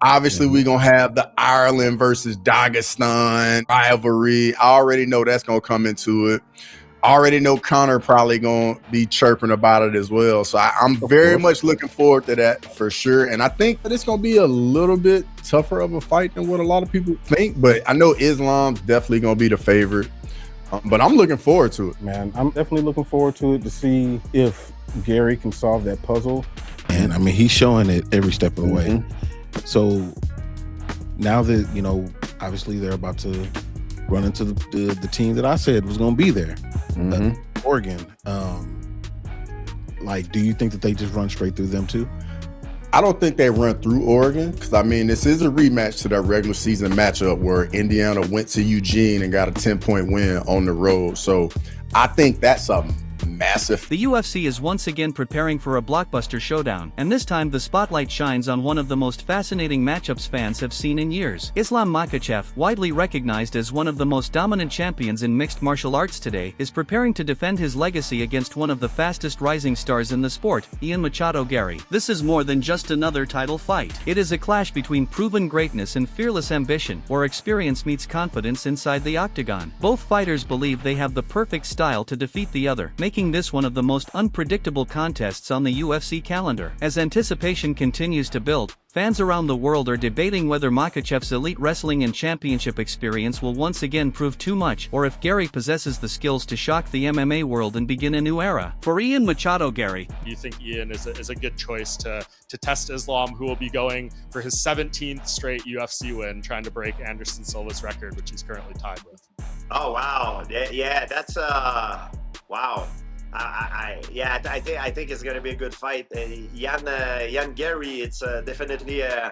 Obviously, we're going to have the Ireland versus Dagestan rivalry. I already know that's going to come into it. I already know Connor probably going to be chirping about it as well. So I'm very much looking forward to that for sure. And I think that it's going to be a little bit tougher of a fight than what a lot of people think. But I know Islam's definitely going to be the favorite. But I'm looking forward to it. Man, I'm definitely looking forward to it to see if Garry can solve that puzzle. And I mean, he's showing it every step of the way. So now that, you know, obviously they're about to run into the team that I said was going to be there, Oregon. Like, do you think that they just run straight through them too? I don't think they run through Oregon because, I mean, this is a rematch to that regular season matchup where Indiana went to Eugene and got a 10-point win on the road. So I think that's a massive. The UFC is once again preparing for a blockbuster showdown, and this time the spotlight shines on one of the most fascinating matchups fans have seen in years. Islam Makhachev, widely recognized as one of the most dominant champions in mixed martial arts today, is preparing to defend his legacy against one of the fastest rising stars in the sport, Machado Garry. This is more than just another title fight. It is a clash between proven greatness and fearless ambition, where experience meets confidence inside the octagon. Both fighters believe they have the perfect style to defeat the other, making this one of the most unpredictable contests on the UFC calendar. As anticipation continues to build, fans around the world are debating whether Makhachev's elite wrestling and championship experience will once again prove too much, or if Garry possesses the skills to shock the MMA world and begin a new era. For Machado Garry, you think Ian is a good choice to test Islam, who will be going for his 17th straight UFC win, trying to break Anderson Silva's record, which he's currently tied with. Oh wow, yeah, that's wow. I think it's gonna be a good fight. Ian Garry, it's definitely a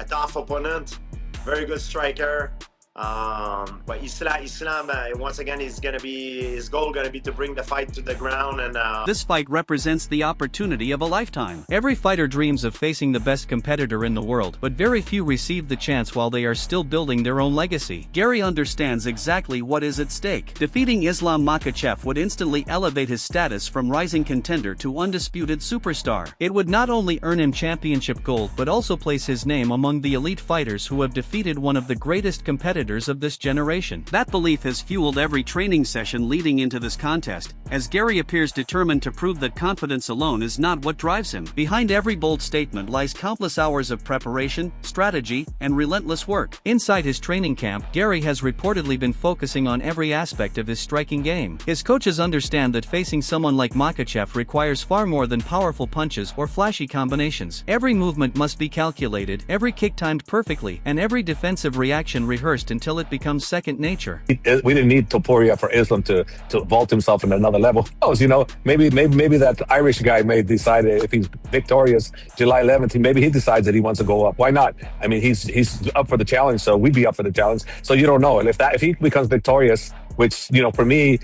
tough opponent, very good striker. But Islam once again, his goal gonna be to bring the fight to the ground. And this fight represents the opportunity of a lifetime. Every fighter dreams of facing the best competitor in the world, but very few receive the chance while they are still building their own legacy. Garry understands exactly what is at stake. Defeating Islam Makhachev would instantly elevate his status from rising contender to undisputed superstar. It would not only earn him championship gold but also place his name among the elite fighters who have defeated one of the greatest competitors of this generation. That belief has fueled every training session leading into this contest, as Garry appears determined to prove that confidence alone is not what drives him. Behind every bold statement lies countless hours of preparation, strategy, and relentless work. Inside his training camp, Garry has reportedly been focusing on every aspect of his striking game. His coaches understand that facing someone like Makhachev requires far more than powerful punches or flashy combinations. Every movement must be calculated, every kick timed perfectly, and every defensive reaction rehearsed until it becomes second nature. We didn't need Topuria for Islam to vault himself in another level. You know, maybe that Irish guy may decide if he's victorious July 11th, maybe he decides that he wants to go up. Why not? I mean, he's up for the challenge, so we'd be up for the challenge. So you don't know. And if he becomes victorious, which, you know, for me,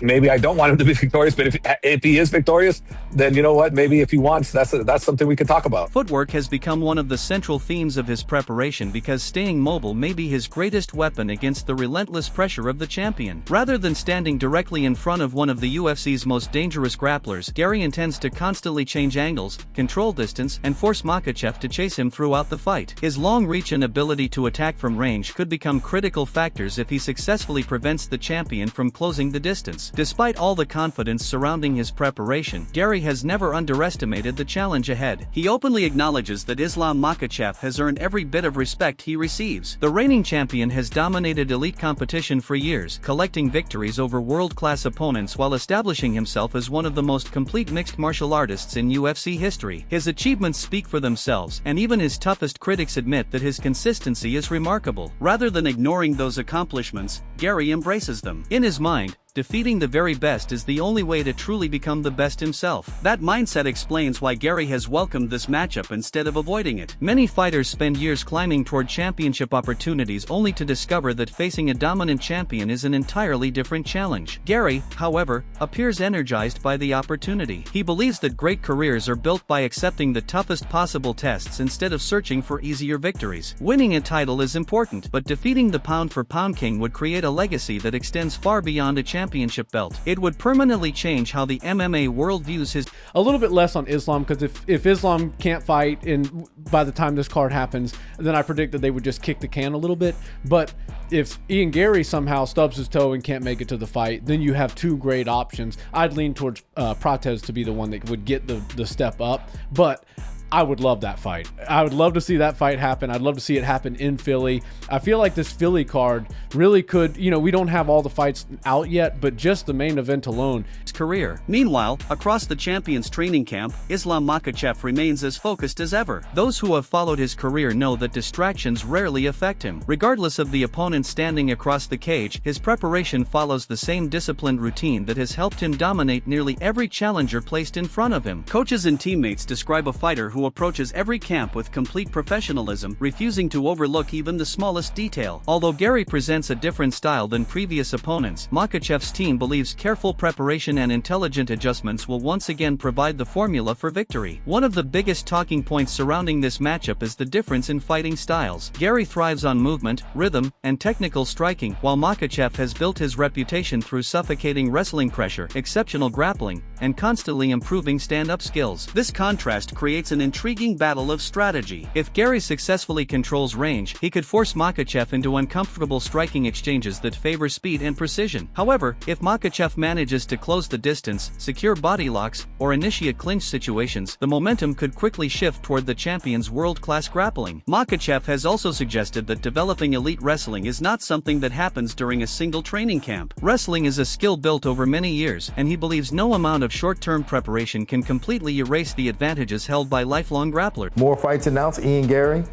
maybe I don't want him to be victorious, but if he is victorious, then you know what? Maybe if he wants, that's something we could talk about. Footwork has become one of the central themes of his preparation because staying mobile may be his greatest weapon against the relentless pressure of the champion. Rather than standing directly in front of one of the UFC's most dangerous grapplers, Garry intends to constantly change angles, control distance, and force Makhachev to chase him throughout the fight. His long reach and ability to attack from range could become critical factors if he successfully prevents the champion from closing the distance. Despite all the confidence surrounding his preparation, Garry has never underestimated the challenge ahead. He openly acknowledges that Islam Makhachev has earned every bit of respect he receives. The reigning champion has dominated elite competition for years, collecting victories over world-class opponents while establishing himself as one of the most complete mixed martial artists in UFC history. His achievements speak for themselves, and even his toughest critics admit that his consistency is remarkable. Rather than ignoring those accomplishments, Garry embraces them. In his mind, defeating the very best is the only way to truly become the best himself. That mindset explains why Garry has welcomed this matchup instead of avoiding it. Many fighters spend years climbing toward championship opportunities only to discover that facing a dominant champion is an entirely different challenge. Garry, however, appears energized by the opportunity. He believes that great careers are built by accepting the toughest possible tests instead of searching for easier victories. Winning a title is important, but defeating the pound-for-pound king would create a legacy that extends far beyond a championship. championship belt. It would permanently change how the MMA world views his. A little bit less on Islam, because if Islam can't fight and by the time this card happens, then I predict that they would just kick the can a little bit. But if Ian Garry somehow stubs his toe and can't make it to the fight, then you have two great options. I'd lean towards Prates to be the one that would get the step up, but I would love that fight. I would love to see that fight happen. I'd love to see it happen in Philly. I feel like this Philly card really could, we don't have all the fights out yet, but just the main event alone. Career. Meanwhile, across the champion's training camp, Islam Makhachev remains as focused as ever. Those who have followed his career know that distractions rarely affect him. Regardless of the opponent standing across the cage, his preparation follows the same disciplined routine that has helped him dominate nearly every challenger placed in front of him. Coaches and teammates describe a fighter who approaches every camp with complete professionalism, refusing to overlook even the smallest detail. Although Garry presents a different style than previous opponents, Makhachev's team believes careful preparation and intelligent adjustments will once again provide the formula for victory. One of the biggest talking points surrounding this matchup is the difference in fighting styles. Garry thrives on movement, rhythm, and technical striking, while Makhachev has built his reputation through suffocating wrestling pressure, exceptional grappling, and constantly improving stand-up skills. This contrast creates an intriguing battle of strategy. If Garry successfully controls range, he could force Makhachev into uncomfortable striking exchanges that favor speed and precision. However, if Makhachev manages to close the distance, secure body locks, or initiate clinch situations, the momentum could quickly shift toward the champion's world-class grappling. Makhachev has also suggested that developing elite wrestling is not something that happens during a single training camp. Wrestling is a skill built over many years, and he believes no amount of short-term preparation can completely erase the advantages held by lifelong grapplers. More fights announced, Ian Garry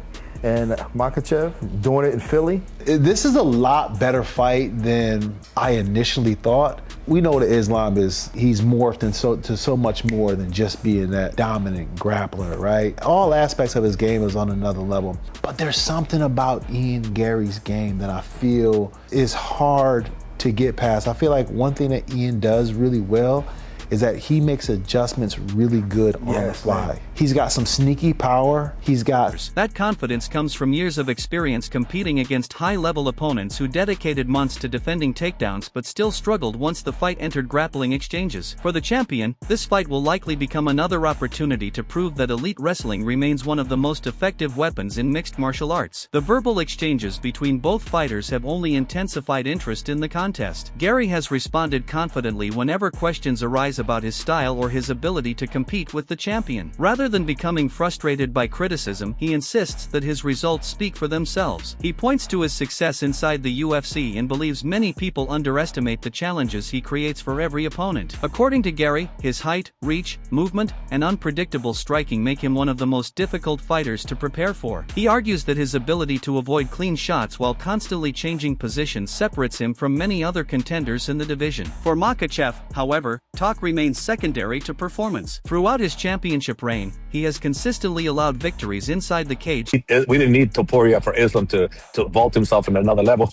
and Makhachev doing it in Philly. This is a lot better fight than I initially thought. We know that Islam he's morphed into so much more than just being that dominant grappler, right? All aspects of his game is on another level. But there's something about Ian Garry's game that I feel is hard to get past. I feel like one thing that Ian does really well is that he makes adjustments really good on the fly. Man. He's got some sneaky power. That confidence comes from years of experience competing against high-level opponents who dedicated months to defending takedowns but still struggled once the fight entered grappling exchanges. For the champion, this fight will likely become another opportunity to prove that elite wrestling remains one of the most effective weapons in mixed martial arts. The verbal exchanges between both fighters have only intensified interest in the contest. Garry has responded confidently whenever questions arise about his style or his ability to compete with the champion. Rather than becoming frustrated by criticism, he insists that his results speak for themselves. He points to his success inside the UFC and believes many people underestimate the challenges he creates for every opponent. According to Garry, his height, reach, movement, and unpredictable striking make him one of the most difficult fighters to prepare for. He argues that his ability to avoid clean shots while constantly changing positions separates him from many other contenders in the division. For Makhachev, however, talk remains secondary to performance. Throughout his championship reign, he has consistently allowed victories inside the cage. We didn't need Topuria for Islam to vault himself in another level.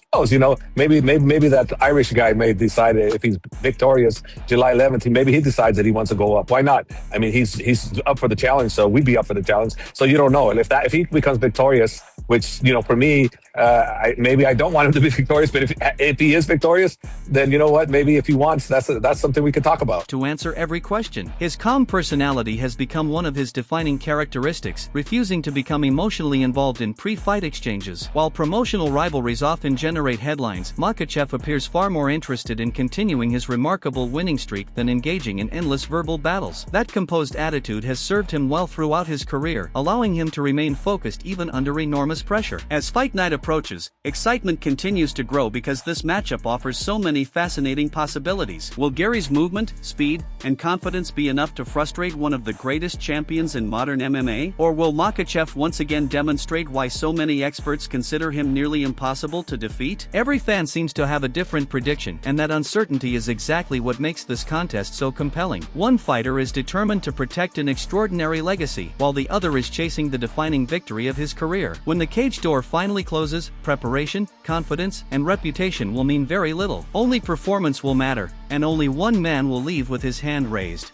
Maybe that Irish guy may decide if he's victorious July 11th, maybe he decides that he wants to go up. Why not? I mean, he's up for the challenge, so we'd be up for the challenge. So you don't know. And if he becomes victorious, which, for me, maybe I don't want him to be victorious, but if he is victorious, then you know what? Maybe if he wants, that's something we could talk about. To answer every question. His calm personality has become one of his defining characteristics, refusing to become emotionally involved in pre-fight exchanges. While promotional rivalries often generate headlines, Makhachev appears far more interested in continuing his remarkable winning streak than engaging in endless verbal battles. That composed attitude has served him well throughout his career, allowing him to remain focused even under enormous pressure. As fight night approaches, excitement continues to grow because this matchup offers so many fascinating possibilities. Will Garry's movement, speed, and confidence be enough to frustrate one of the greatest champions in modern MMA? Or will Makhachev once again demonstrate why so many experts consider him nearly impossible to defeat? Every fan seems to have a different prediction, and that uncertainty is exactly what makes this contest so compelling. One fighter is determined to protect an extraordinary legacy, while the other is chasing the defining victory of his career. When the cage door finally closes, preparation, confidence, and reputation will mean very little. Only performance will matter, and only one man will leave with his hand raised.